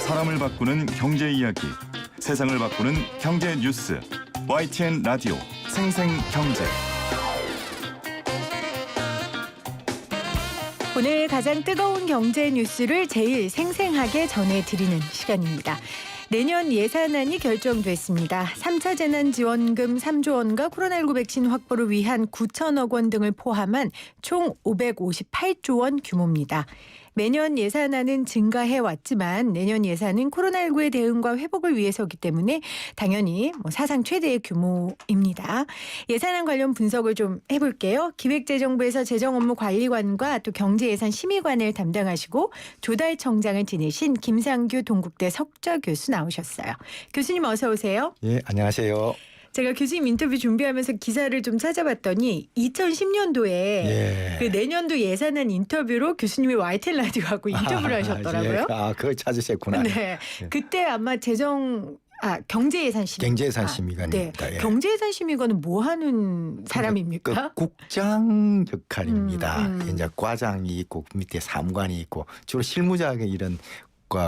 사람을 바꾸는 경제 이야기, 세상을 바꾸는 경제 뉴스, YTN 라디오 생생경제. 오늘 가장 뜨거운 경제 뉴스를 제일 생생하게 전해드리는 시간입니다. 내년 예산안이 결정됐습니다. 3차 재난지원금 3조 원과 코로나19 백신 확보를 위한 9천억 원 등을 포함한 총 558조 원 규모입니다. 매년 예산안은 증가해왔지만 내년 예산은 코로나19의 대응과 회복을 위해서이기 때문에 당연히 사상 최대의 규모입니다. 예산안 관련 분석을 좀 해볼게요. 기획재정부에서 재정업무관리관과 또 경제예산심의관을 담당하시고 조달청장을 지내신 김상규 동국대 석좌 교수 나오셨어요. 교수님 어서 오세요. 예, 안녕하세요. 제가 교수님 인터뷰 준비하면서 기사를 좀 찾아봤더니 2010년도에 그 내년도 예산안 인터뷰로 교수님이 YTN 라디오하고 인터뷰를 하셨더라고요. 예. 그걸 찾으셨구나. 네, 그때 아마 경제예산심의. 경제예산심의관입니다. 네. 예. 경제예산심의관은 뭐 하는 사람입니까? 국장 역할입니다. 이제 과장이 있고 밑에 사무관이 있고 주로 실무자의 이런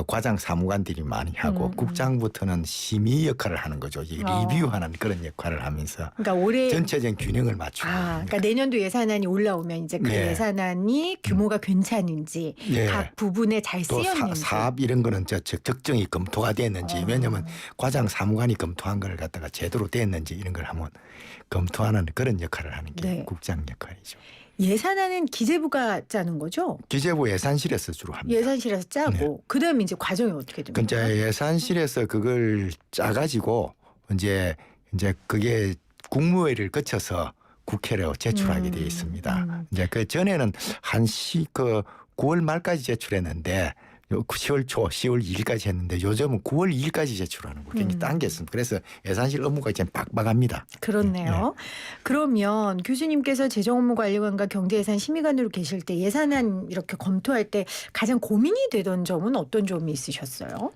과장 사무관들이 많이 하고 국장부터는 심의 역할을 하는 거죠. 리뷰하는 그런 역할을 하면서 그러니까 올해 전체적인 균형을 맞추고. 그러니까 내년도 예산안이 올라오면 이제 그 예산안이 규모가 괜찮은지 각 부분에 잘 또 쓰였는지 사업 이런 거는 적정히 검토가 됐는지 왜냐하면 과장 사무관이 검토한 걸 갖다가 제대로 됐는지 이런 걸 한번 검토하는 그런 역할을 하는 게 국장 역할이죠. 예산안은 기재부가 짜는 거죠? 기재부 예산실에서 주로 합니다. 예산실에서 짜고 그다음에 이제 과정이 어떻게 됩니까? 이제 예산실에서 그걸 짜가지고 이제 그게 국무회의를 거쳐서 국회로 제출하게 되어 있습니다. 이제 그 전에는 9월 말까지 제출했는데 10월 초, 10월 2일까지 했는데 요즘은 9월 2일까지 제출하는 거 굉장히 당겼습니다. 그래서 예산실 업무가 이제 빡빡합니다. 그렇네요. 그러면 교수님께서 재정업무관리관과 경제예산심의관으로 계실 때 예산안 이렇게 검토할 때 가장 고민이 되던 점은 어떤 점이 있으셨어요?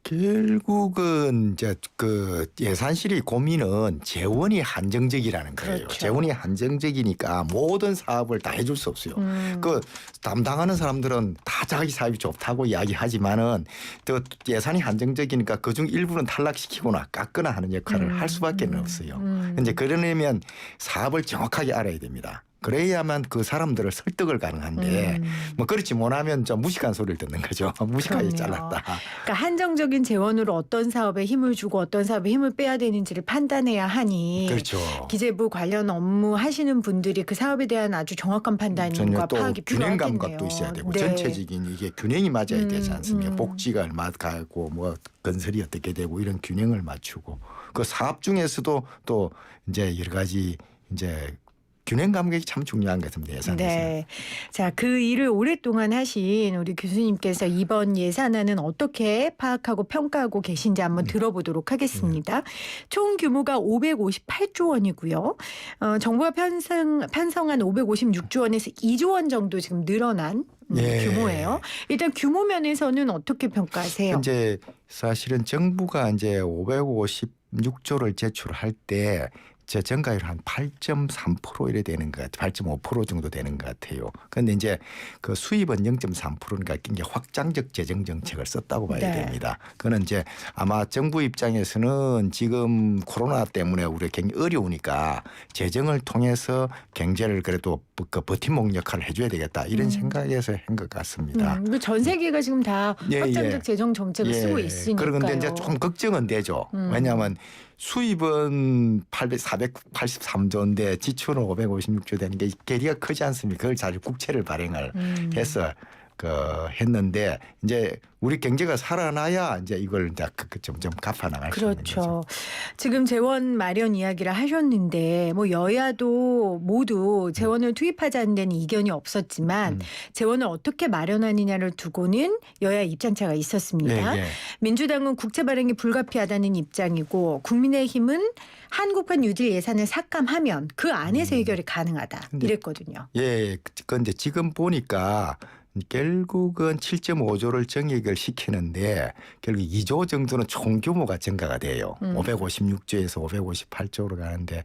결국은 이제 그 예산실의 고민은 재원이 한정적이라는 거예요. 그렇죠. 재원이 한정적이니까 모든 사업을 다 해줄 수 없어요. 그 담당하는 사람들은 다 자기 사업이 좋다고 이야기하지만은 또 예산이 한정적이니까 그중 일부는 탈락시키거나 깎거나 하는 역할을 할 수밖에 없어요. 이제 그러려면 사업을 정확하게 알아야 됩니다. 그래야만 그 사람들을 설득을 가능한데 뭐 그렇지 못하면 좀 무식한 소리를 듣는 거죠. 무식하게 잘랐다. 그러니까 한정적인 재원으로 어떤 사업에 힘을 주고 어떤 사업에 힘을 빼야 되는지를 판단해야 하니 그렇죠. 기재부 관련 업무 하시는 분들이 그 사업에 대한 아주 정확한 판단과 파악이 균형 필요하겠네요. 감각도 있어야 되고 전체적인 이게 균형이 맞아야 되지 않습니까? 복지가 얼마 가고 뭐 건설이 어떻게 되고 이런 균형을 맞추고 그 사업 중에서도 또 이제 여러 가지 이제 균형 감각이 참 중요한 것 같습니다. 예산에서. 네. 자, 그 일을 오랫동안 하신 우리 교수님께서 이번 예산안은 어떻게 파악하고 평가하고 계신지 한번 들어보도록 하겠습니다. 총 규모가 558조 원이고요. 정부가 편성한 556조 원에서 2조 원 정도 지금 늘어난 규모예요. 일단 규모 면에서는 어떻게 평가하세요? 이제 사실은 정부가 이제 556조를 제출할 때 전가율 한 8.3% 이래 되는 것 같아요. 8.5% 정도 되는 것 같아요. 그런데 이제 그 수입은 0.3%니까 굉장히 확장적 재정 정책을 썼다고 봐야 됩니다. 그거는 이제 아마 정부 입장에서는 지금 코로나 때문에 우리가 굉장히 어려우니까 재정을 통해서 경제를 그래도 그 버팀목 역할을 해줘야 되겠다 이런 생각에서 한 것 같습니다. 전 세계가 지금 다 확장적 재정 정책을 쓰고 있으니까요. 그런데 이제 좀 걱정은 되죠. 왜냐하면 수입은 483조인데 지출은 556조 되는 게 괴리가 크지 않습니까? 그걸 잘 국채를 발행을 해서 했는데 이제 우리 경제가 살아나야 이제 이걸 이제 점점 갚아 나갈 수 있는 거죠. 그렇죠. 지금 재원 마련 이야기를 하셨는데 뭐 여야도 모두 재원을 투입하자는 데는 이견이 없었지만 재원을 어떻게 마련하느냐를 두고는 여야 입장차가 있었습니다. 민주당은 국채 발행이 불가피하다는 입장이고 국민의힘은 한국판 뉴딜 예산을 삭감하면 그 안에서 해결이 가능하다 이랬거든요. 그런데 지금 보니까 결국은 7.5조를 정액을 시키는데 결국 2조 정도는 총 규모가 증가가 돼요. 556조에서 558조로 가는데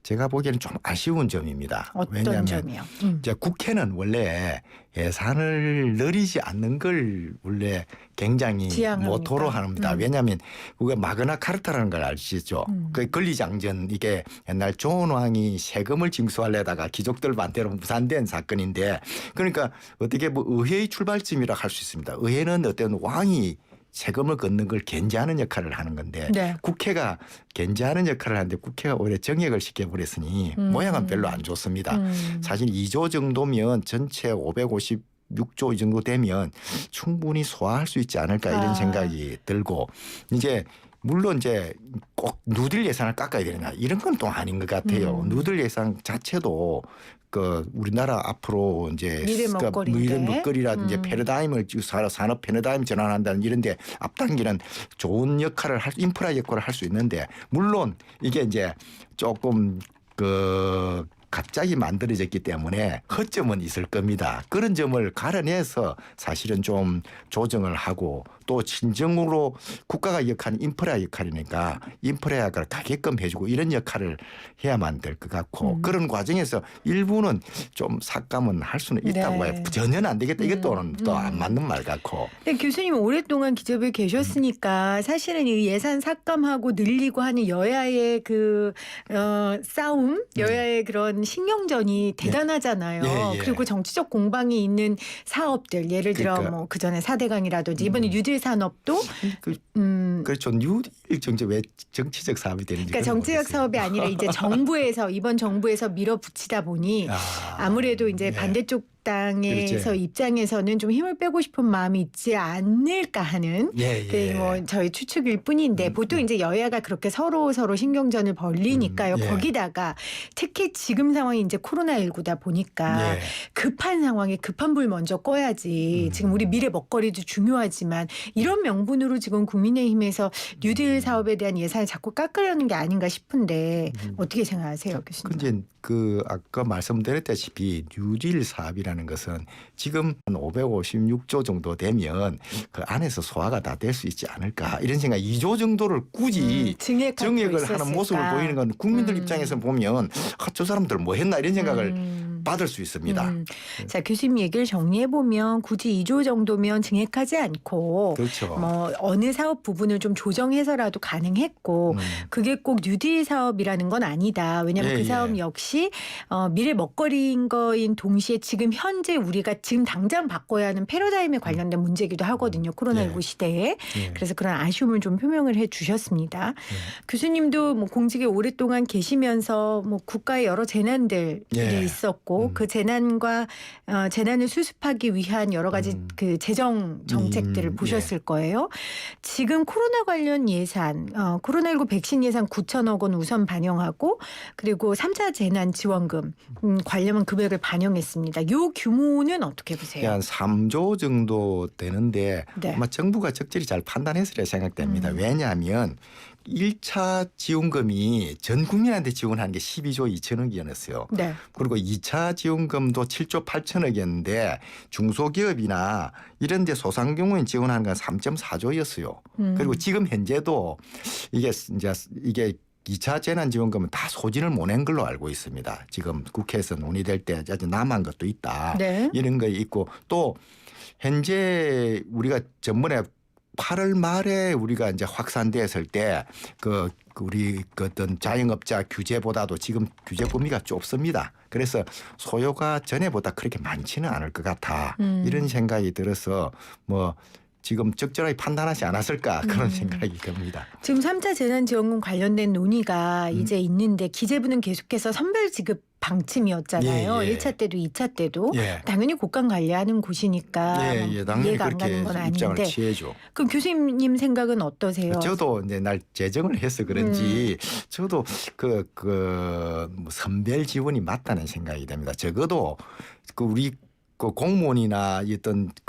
제가 보기에는 좀 아쉬운 점입니다. 어떤 왜냐하면 점이요? 이제 국회는 원래 예산을 늘리지 않는 걸 원래 굉장히 지향합니다. 모토로 합니다. 왜냐하면 우리가 마그나 카르타라는 걸 아시죠? 그 권리장전 이게 옛날 존 왕이 세금을 징수하려다가 귀족들 반대로 무산된 사건인데 그러니까 어떻게 뭐 의회의 출발점이라 할 수 있습니다. 의회는 어떤 왕이 세금을 걷는 걸 견제하는 역할을 하는 건데 네. 국회가 견제하는 역할을 하는데 국회가 오히려 정액을 시켜버렸으니 모양은 별로 안 좋습니다. 사실 2조 정도면 전체 556조 이 정도 되면 충분히 소화할 수 있지 않을까 이런 생각이 들고 이제 물론 이제 꼭 누들 예산을 깎아야 되느냐 이런 건 또 아닌 것 같아요. 누들 예산 자체도 그 우리나라 앞으로 이제 미래 먹거리라든지 패러다임을 산업 패러다임 전환한다는 이런데 앞당기는 좋은 역할을 인프라 역할을 할 수 있는데 물론 이게 이제 조금 그 갑자기 만들어졌기 때문에 허점은 있을 겁니다. 그런 점을 갈아내서 사실은 좀 조정을 하고 또 진정으로 국가가 역할하는 인프라 역할이니까 인프라 역할을 가게끔 해주고 이런 역할을 해야만 될 것 같고 그런 과정에서 일부는 좀 삭감은 할 수는 있다고 봐요. 전혀는 안 되겠다. 이것도는 또 안 맞는 말 같고. 근데 교수님 오랫동안 기재부에 계셨으니까 사실은 이 예산 삭감하고 늘리고 하는 여야의 그 싸움, 여야의 그런 신경전이 대단하잖아요. 예. 그리고 정치적 공방이 있는 사업들 예를 들어 그러니까. 뭐 그전에 4대강이라든지 이번에 뉴딜 산업도 그렇죠. 뉴딜 정책 왜 정치적 사업이 되는지. 그러니까 정치적 모르겠어요. 사업이 아니라 이제 정부에서 이번 정부에서 밀어붙이다 보니 아무래도 이제 반대쪽 당에서 그렇죠. 입장에서는 좀 힘을 빼고 싶은 마음이 있지 않을까 하는 그 뭐 저희 추측일 뿐인데 보통 이제 여야가 그렇게 서로 신경전을 벌리니까요. 거기다가 특히 지금 상황이 이제 코로나19다 보니까 급한 상황에 급한 불 먼저 꺼야지. 지금 우리 미래 먹거리도 중요하지만 이런 명분으로 지금 국민의힘에서 뉴딜 사업에 대한 예산을 자꾸 깎으려는 게 아닌가 싶은데 어떻게 생각하세요, 교수님? 근데 그 아까 말씀드렸다시피 뉴딜 사업이라는 것은 지금 한 556조 정도 되면 그 안에서 소화가 다 될 수 있지 않을까 이런 생각. 2조 정도를 굳이 정액을 하는 모습을 보이는 건 국민들 입장에서 보면 저 사람들 뭐 했나 이런 생각을 받을 수 있습니다. 자, 교수님 얘기를 정리해 보면 굳이 2조 정도면 증액하지 않고 그렇죠. 뭐 어느 사업 부분을 좀 조정해서라도 가능했고 그게 꼭 뉴딜 사업이라는 건 아니다. 왜냐하면 그 사업 역시 미래 먹거리인 거인 동시에 지금 현재 우리가 지금 당장 바꿔야 하는 패러다임에 관련된 문제이기도 하거든요. 코로나19 시대에. 그래서 그런 아쉬움을 좀 표명을 해 주셨습니다. 교수님도 뭐 공직에 오랫동안 계시면서 뭐 국가의 여러 재난들이 있었고 그 재난과 재난을 수습하기 위한 여러 가지 그 재정 정책들을 보셨을 거예요. 지금 코로나 관련 예산, 코로나19 백신 예산 9천억 원 우선 반영하고 그리고 3차 재난 지원금 관련 금액을 반영했습니다. 이 규모는 어떻게 보세요? 한 3조 정도 되는데 아마 정부가 적절히 잘 판단했으리라 생각됩니다. 왜냐하면 1차 지원금이 전 국민한테 지원하는 게 12조 2천억이었어요. 그리고 2차 지원금도 7조 8천억이었는데 중소기업이나 이런 데 소상공인 지원하는 건 3.4조였어요. 그리고 지금 현재도 이게 2차 재난지원금은 다 소진을 못 낸 걸로 알고 있습니다. 지금 국회에서 논의될 때 아직 남은 것도 있다. 이런 거 있고 또 현재 우리가 전번에 8월 말에 우리가 이제 확산됐을 때 우리 어떤 자영업자 규제보다도 지금 규제 범위가 좁습니다. 그래서 소요가 전에보다 그렇게 많지는 않을 것 같아. 이런 생각이 들어서 뭐 지금 적절하게 판단하지 않았을까 그런 생각이 듭니다. 지금 3차 재난지원금 관련된 논의가 이제 있는데 기재부는 계속해서 선별 지급 방침이었잖아요. 1차 때도 2차 때도 당연히 국감 관리하는 곳이니까 당연히 이해가 안 가는 건 입장을 아닌데 취해줘. 그럼 교수님 생각은 어떠세요? 저도 이제 날 재정을 해서 그런지 저도 뭐 선별 지원이 맞다는 생각이 됩니다. 적어도 우리 공무원이나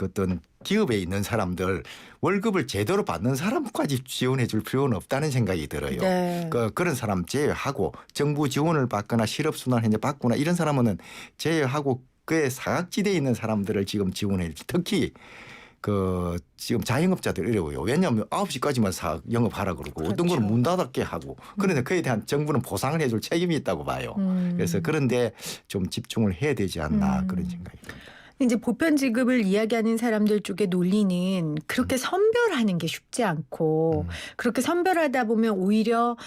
어떤 기업에 있는 사람들 월급을 제대로 받는 사람까지 지원해 줄 필요는 없다는 생각이 들어요. 그런 사람 제외하고 정부 지원을 받거나 실업수당 현재 받거나 이런 사람은 제외하고 그의 사각지대에 있는 사람들을 지금 지원해 줄. 특히 지금 자영업자들 어려워요. 왜냐하면 9시까지만 영업하라 그러고 어떤 걸 문 닫게 하고 그런데 그에 대한 정부는 보상을 해줄 책임이 있다고 봐요. 그래서 그런데 좀 집중을 해야 되지 않나 그런 생각이 듭니다. 이제 보편 지급을 이야기하는 사람들 쪽의 논리는 그렇게 선별하는 게 쉽지 않고 그렇게 선별하다 보면 오히려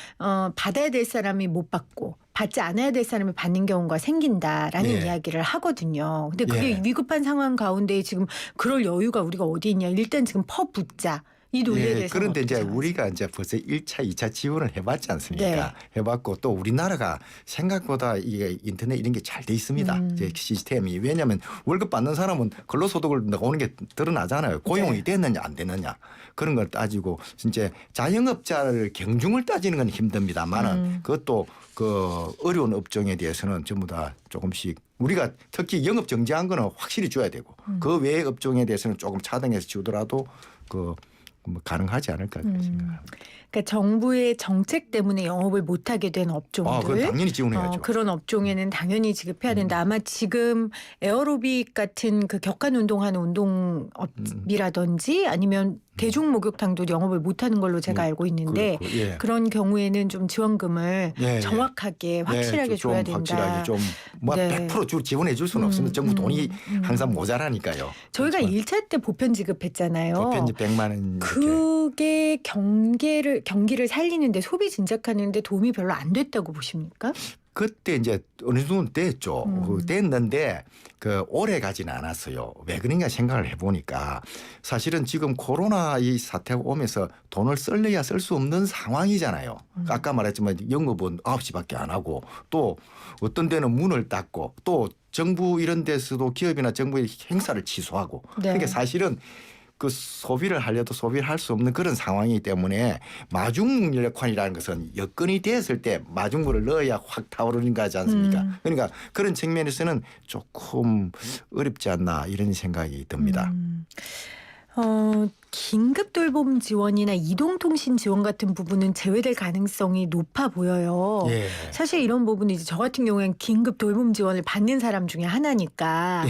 받아야 될 사람이 못 받고 받지 않아야 될 사람이 받는 경우가 생긴다라는 예. 이야기를 하거든요. 근데 그게 예. 위급한 상황 가운데 지금 그럴 여유가 우리가 어디 있냐. 일단 지금 퍼붓자. 이 논리에 대해서 그런데 이제 우리가 이제 벌써 1차, 2차 지원을 해봤지 않습니까? 네. 해봤고 또 우리나라가 생각보다 이게 인터넷 이런 게 잘 돼 있습니다. 이제 시스템이. 왜냐하면 월급 받는 사람은 근로소득을 나오는 게 드러나잖아요. 고용이 네. 됐느냐 안 됐느냐. 그런 걸 따지고 진짜 자영업자를 경중을 따지는 건 힘듭니다만은 그것도 그 어려운 업종에 대해서는 전부 다 조금씩 우리가 특히 영업 정지한 거는 확실히 줘야 되고 그 외의 업종에 대해서는 조금 차등해서 주더라도 뭐 가능하지 않을까 그렇게 생각합니다. 그러니까 정부의 정책 때문에 영업을 못하게 된 업종들. 그건 당연히 지원해야죠. 그런 업종에는 당연히 지급해야 된다. 아마 지금 에어로빅 같은 그 격한 운동하는 운동업이라든지 아니면 대중 목욕탕도 영업을 못하는 걸로 제가 알고 있는데 그렇고, 예. 그런 경우에는 좀 지원금을 예. 정확하게 확실하게 좀 줘야 된다. 확실하게 좀 뭐 네. 100% 지원해 줄 수는 없으면 정부 돈이 항상 모자라니까요. 저희가 그렇지만 1차 때 보편 지급했잖아요. 보편 100만 원 이렇게. 그게 경기를 살리는데 소비 진작하는데 도움이 별로 안 됐다고 보십니까? 그때 이제 어느 정도 됐죠. 됐는데 그 오래 가지는 않았어요. 왜 그런가 생각을 해보니까 사실은 지금 코로나 이 사태가 오면서 돈을 쓸래야 쓸 수 없는 상황이잖아요. 아까 말했지만 영업은 9시밖에 안 하고 또 어떤 데는 문을 닫고 또 정부 이런 데서도 기업이나 정부의 행사를 취소하고 네. 그러니까 사실은 그 소비를 하려도 소비를 할 수 없는 그런 상황이기 때문에 마중물력환이라는 것은 여건이 됐을 때 마중물을 넣어야 확 타오르는 거지 않습니까? 그러니까 그런 측면에서는 조금 어렵지 않나 이런 생각이 듭니다. 긴급 돌봄 지원이나 이동통신 지원 같은 부분은 제외될 가능성이 높아 보여요. 예. 사실 이런 부분이 이제 저 같은 경우에는 긴급 돌봄 지원을 받는 사람 중에 하나니까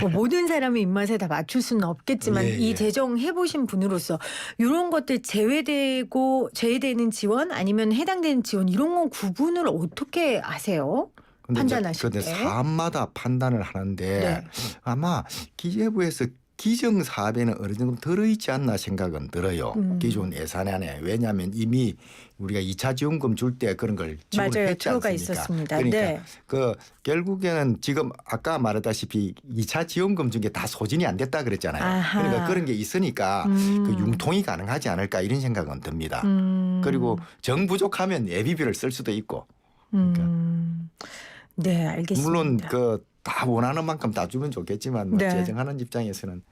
뭐 모든 사람의 입맛에 다 맞출 수는 없겠지만 예, 이 예. 재정 해보신 분으로서 이런 것들 제외되는 지원 아니면 해당되는 지원 이런 건 구분을 어떻게 하세요? 판단하실 근데 때. 사업마다 판단을 하는데 네. 아마 기재부에서 기정 사업에는 어느 정도 들어있지 않나 생각은 들어요. 기존 예산 안에. 왜냐하면 이미 우리가 2차 지원금 줄 때 그런 걸 맞아요. 지원했지 들어가 않습니까? 있었습니다. 그러니까 네. 그 결국에는 지금 아까 말했다시피 2차 지원금 중에 다 소진이 안 됐다 그랬잖아요. 아하. 그러니까 그런 게 있으니까 그 융통이 가능하지 않을까 이런 생각은 듭니다. 그리고 정 부족하면 예비비를 쓸 수도 있고. 그러니까 네, 알겠습니다. 물론 그 다 원하는 만큼 다 주면 좋겠지만 뭐 네. 재정하는 입장에서는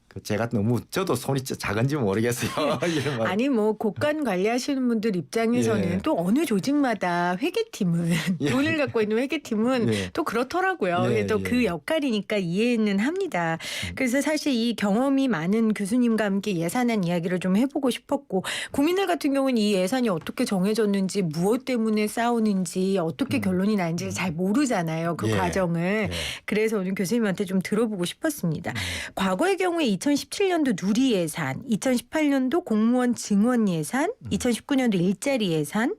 그 제가 너무 저도 손이 작은지 모르겠어요. 이런 말. 아니 뭐 곳간 관리하시는 분들 입장에서는 예. 또 어느 조직마다 회계팀은 예. 돈을 갖고 있는 회계팀은 예. 또 그렇더라고요. 예, 또 그 예. 역할이니까 이해는 합니다. 그래서 사실 이 경험이 많은 교수님과 함께 예산안 이야기를 좀 해보고 싶었고 국민들 같은 경우는 이 예산이 어떻게 정해졌는지 무엇 때문에 싸우는지 어떻게 결론이 나는지를 잘 모르잖아요. 그 예. 과정을. 예. 그래서 오늘 교수님한테 좀 들어보고 싶었습니다. 과거의 경우에 2017년도 누리 예산, 2018년도 공무원 증원 예산, 2019년도 일자리 예산,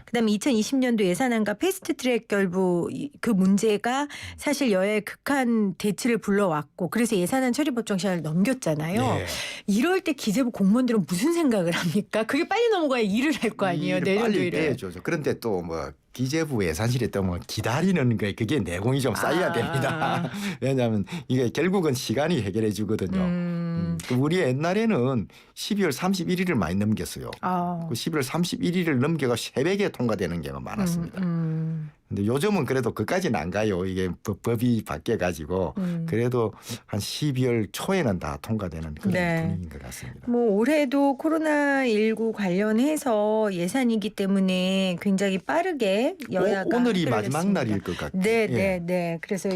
그다음에 2020년도 예산안과 패스트트랙 결부 그 문제가 사실 여야의 극한 대치를 불러왔고 그래서 예산안 처리 법정 시한을 넘겼잖아요. 예. 이럴 때 기재부 공무원들은 무슨 생각을 합니까? 그게 빨리 넘어가야 일을 할 거 아니에요. 일을 내년도 빨리 일을. 떼야죠. 그런데 또 뭐 기재부 예산실에 또 뭐 기다리는 게 그게 내공이 좀 쌓여야 됩니다. 왜냐하면 이게 결국은 시간이 해결해 주거든요. 우리 옛날에는 12월 31일을 많이 넘겼어요. 그 12월 31일을 넘겨가 새벽에 통과되는 경우가 많았습니다. 근데 요즘은 그래도 그까지는 안 가요. 이게 법이 바뀌어 가지고 그래도 한 12월 초에는 다 통과되는 그런 네. 분위기인 것 같습니다. 뭐 올해도 코로나19 관련해서 예산이기 때문에 굉장히 빠르게 여야가 오늘이 합의를 마지막 했습니다. 날일 것 같아요. 네, 네, 네. 그래서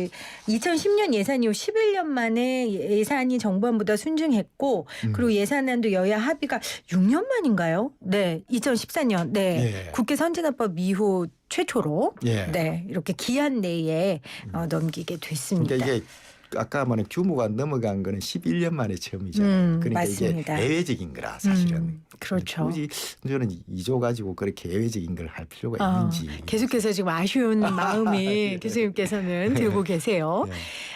2010년 예산 이후 11년 만에 예산이 정부안보다 순증했고 그리고 예산안도 여야 합의가 6년 만인가요? 네, 2014년. 네, 예. 국회 선진화법 이후 최초로 예. 네 이렇게 기한 내에 넘기게 됐습니다. 그러니까 이게 아까 말한 규모가 넘어간 거는 11년 만에 처음이잖아요. 그러니까 맞습니다. 이게 예외적인 거라 사실은. 그렇죠. 굳이 저는 2조 가지고 그렇게 예외적인 걸 할 필요가 있는지. 계속해서 지금 아쉬운 마음이 예. 교수님께서는 들고 계세요. 예.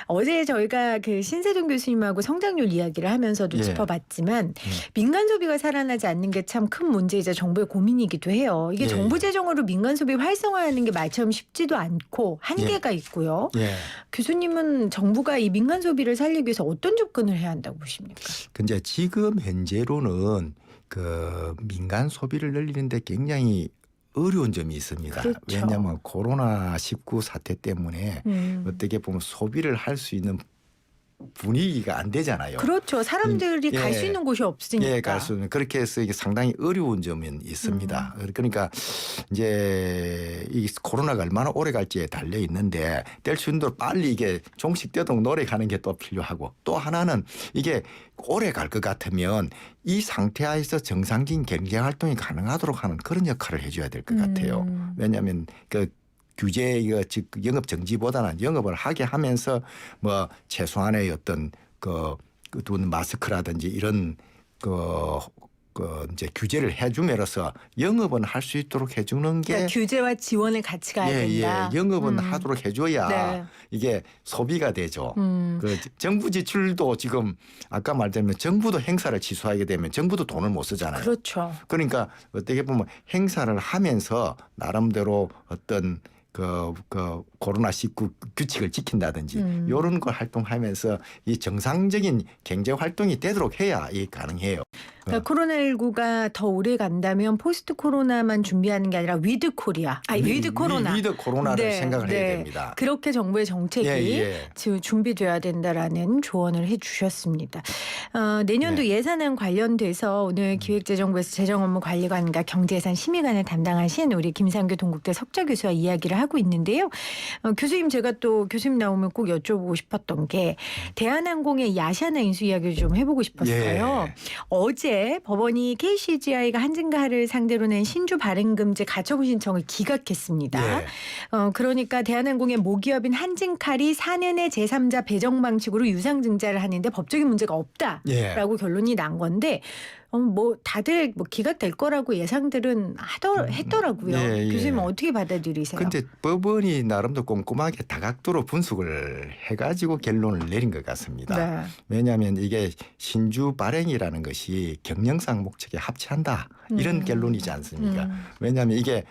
어제 저희가 그 신세동 교수님하고 성장률 이야기를 하면서도 예. 짚어봤지만 민간 소비가 살아나지 않는 게 참 큰 문제이자 정부의 고민이기도 해요. 이게 예. 정부 재정으로 민간 소비 활성화하는 게 말처럼 쉽지도 않고 한계가 있고요. 예. 교수님은 정부가 이 민간 소비를 살리기 위해서 어떤 접근을 해야 한다고 보십니까? 근데 지금 현재로는 그 민간 소비를 늘리는데 굉장히 어려운 점이 있습니다. 그렇죠. 왜냐하면 코로나19 사태 때문에 어떻게 보면 소비를 할 수 있는 분위기가 안 되잖아요. 그렇죠. 사람들이 예. 갈 수 있는 곳이 없으니까. 예, 갈 수 있는 그렇게 해서 이게 상당히 어려운 점은 있습니다. 그러니까 이제 이 코로나가 얼마나 오래 갈지에 달려 있는데 될 수 있는 대로 빨리 이게 종식되도록 노력하는 게 또 필요하고 또 하나는 이게 오래 갈 것 같으면 이 상태하에서 정상적인 경제 활동이 가능하도록 하는 그런 역할을 해줘야 될 것 같아요. 왜냐하면 그 규제 이거 즉 영업 정지보다는 영업을 하게 하면서 뭐 최소한의 어떤 돈 마스크라든지 이런 이제 규제를 해줌으로써 영업은 할 수 있도록 해주는 게 그러니까 규제와 지원을 같이 가야 된다. 영업은 하도록 해줘야 네. 이게 소비가 되죠. 그 정부 지출도 지금 아까 말대로 정부도 행사를 취소하게 되면 정부도 돈을 못 쓰잖아요. 그렇죠. 그러니까 어떻게 보면 행사를 하면서 나름대로 어떤 코로나19 규칙을 지킨다든지 이런 걸 활동하면서 이 정상적인 경제 활동이 되도록 해야 이 가능해요. 그러니까 코로나19가 더 오래 간다면 포스트 코로나만 준비하는 게 아니라 위드 코리아, 위드 코로나. 위드 코로나를 네, 생각을 네. 해야 됩니다. 그렇게 정부의 정책이 지금 준비돼야 된다라는 조언을 해주셨습니다. 내년도 예산안 관련돼서 오늘 기획재정부에서 재정업무관리관과 경제예산심의관을 담당하신 우리 김상규 동국대 석좌 교수와 이야기를 하고 있는데요. 교수님 제가 또 교수님 나오면 꼭 여쭤보고 싶었던 게 대한항공의 야시아나 인수 이야기를 좀 해보고 싶었어요. 어제 법원이 KCGI가 한진가를 상대로 낸 신주 발행금지 가처분 신청을 기각했습니다. 그러니까 대한항공의 모기업인 한진칼이 4년의 제3자 배정 방식으로 유상증자를 하는데 법적인 문제가 없다라고 결론이 난 건데 뭐 다들 뭐 기각될 거라고 예상들은 했더라고요. 교수님은 어떻게 받아들이세요? 그런데 법원이 나름대로 꼼꼼하게 다각도로 분석을 해가지고 결론을 내린 것 같습니다. 네. 왜냐하면 이게 신주 발행이라는 것이 경영상 목적에 합치한다 이런 결론이지 않습니까? 왜냐하면 이게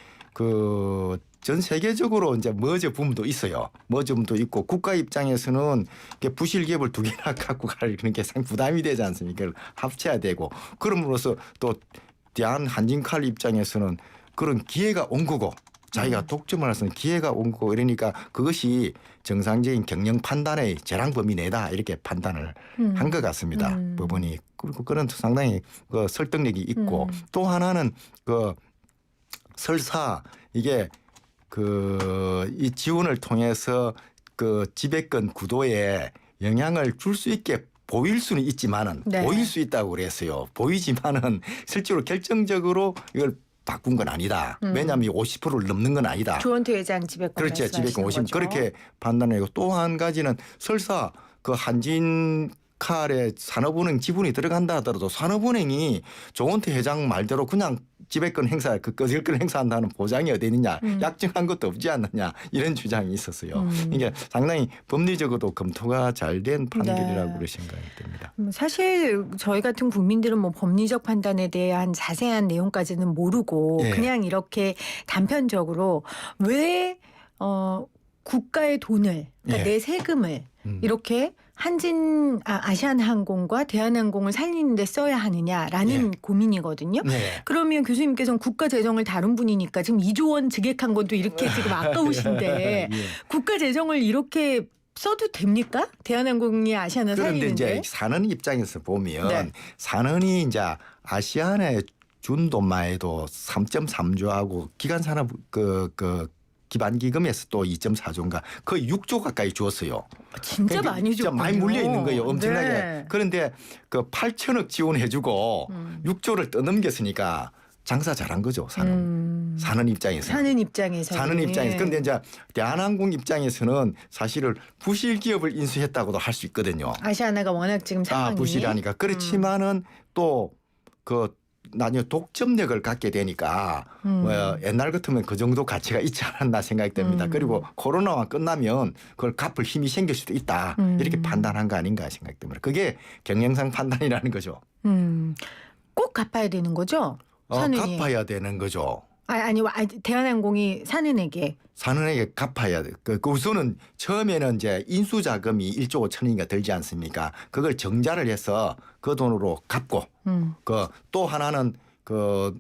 전 세계적으로 이제 머저 붐도 있어요. 머저 붐도 있고 국가 입장에서는 부실 기업을 두 개나 갖고 갈 그런 게 상당히 부담이 되지 않습니까? 그걸 합쳐야 되고 그럼으로써 또 대한 한진칼 입장에서는 그런 기회가 온 거고 자기가 독점을 할 수 있는 기회가 온 거고 이러니까 그것이 정상적인 경영 판단의 재량 범위 내다 이렇게 판단을 한 것 같습니다. 법원이. 그리고 그런 상당히 설득력이 있고 또 하나는 설사 이게 이 지원을 통해서 지배권 구도에 영향을 줄 수 있게 보일 수는 있지만은 보일 수 있다고 그랬어요. 보이지만은 실제로 결정적으로 이걸 바꾼 건 아니다. 왜냐하면 50%를 넘는 건 아니다. 조원태 회장 지배권 그렇죠. 지배권 50 거죠. 그렇게 판단하고 또 한 가지는 설사 한진 칼에 산업은행 지분이 들어간다 하더라도 산업은행이 조원태 회장 말대로 그냥 지배권 행사, 거절권 행사한다는 보장이 어디 있느냐, 약정한 것도 없지 않느냐 이런 주장이 있었어요. 이게 상당히 법리적으로도 검토가 잘 된 판결이라고 그렇게 생각이 됩니다. 사실 저희 같은 국민들은 뭐 법리적 판단에 대한 자세한 내용까지는 모르고 그냥 이렇게 단편적으로 왜 국가의 돈을 그러니까 내 세금을 이렇게 아시아나항공과 대한항공을 살리는 데 써야 하느냐라는 고민이거든요. 그러면 교수님께서는 국가 재정을 다룬 분이니까 지금 2조 원 증액한 것도 이렇게 지금 아까우신데 국가 재정을 이렇게 써도 됩니까? 대한항공이 아시아나 살리는데. 그런데 이제 사는 입장에서 보면 산업이 이제 아시아나에 준 돈만 해도 3.3조하고 기간산업 기반기금에서 또 2.4조인가 거의 6조 가까이 주었어요. 진짜 그러니까 많이 줬군요. 진짜 많이 물려 있는 거예요. 엄청나게. 네. 그런데 8천억 지원해주고 6조를 떠넘겼으니까 장사 잘한 거죠. 사는 입장에서. 사는 입장에서. 그런데 이제 대한항공 입장에서는 사실은 부실 기업을 인수했다고도 할 수 있거든요. 아시아나가 워낙 지금 상황이. 부실하니까. 그렇지만은 또 나중에 독점력을 갖게 되니까 옛날 같으면 그 정도 가치가 있지 않았나 생각이 됩니다. 그리고 코로나가 끝나면 그걸 갚을 힘이 생길 수도 있다. 이렇게 판단한 거 아닌가 생각이 듭니다. 그게 경영상 판단이라는 거죠. 꼭 갚아야 되는 거죠? 산은이. 갚아야 되는 거죠. 아니 대한항공이 산은에게. 산은에게 갚아야 돼. 그 우선은 처음에는 이제 인수자금이 1조 5천억인가 들지 않습니까? 그걸 정자를 해서 그 돈으로 갚고 그 또 하나는 그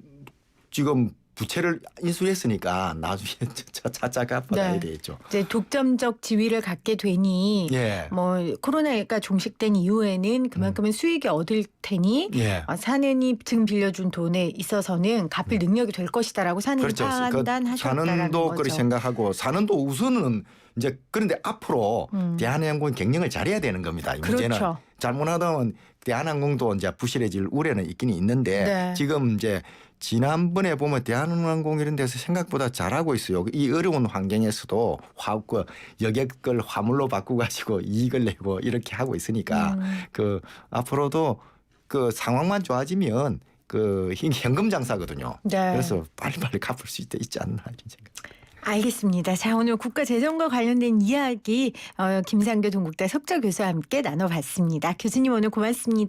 지금 부채를 인수했으니까 나중에 차차 갚아야 네. 되겠죠. 이제 독점적 지위를 갖게 되니 예. 뭐 코로나가 종식된 이후에는 그만큼의 수익이 얻을 테니 예. 산은이 지금 빌려준 돈에 있어서는 갚을 능력이 될 것이다라고 산은이 그렇죠. 판단하셨다라는 산은도 거죠. 그렇게 생각하고 산은도 우선은 이제 그런데 앞으로 대한항공이 경영을 잘해야 되는 겁니다. 이 문제는 그렇죠. 잘못하면 대한항공도 이제 부실해질 우려는 있긴 있는데 네. 지금 이제 지난번에 보면 대한항공 이런 데서 생각보다 잘하고 있어요. 이 어려운 환경에서도 그 여객을 화물로 바꾸가지고 이익을 내고 이렇게 하고 있으니까 그 앞으로도 그 상황만 좋아지면 그 현금 장사거든요. 네. 그래서 빨리빨리 갚을 수 있지 않나 이런 생각. 알겠습니다. 자, 오늘 국가 재정과 관련된 이야기 김상교 동국대 석좌 교수와 함께 나눠봤습니다. 교수님 오늘 고맙습니다.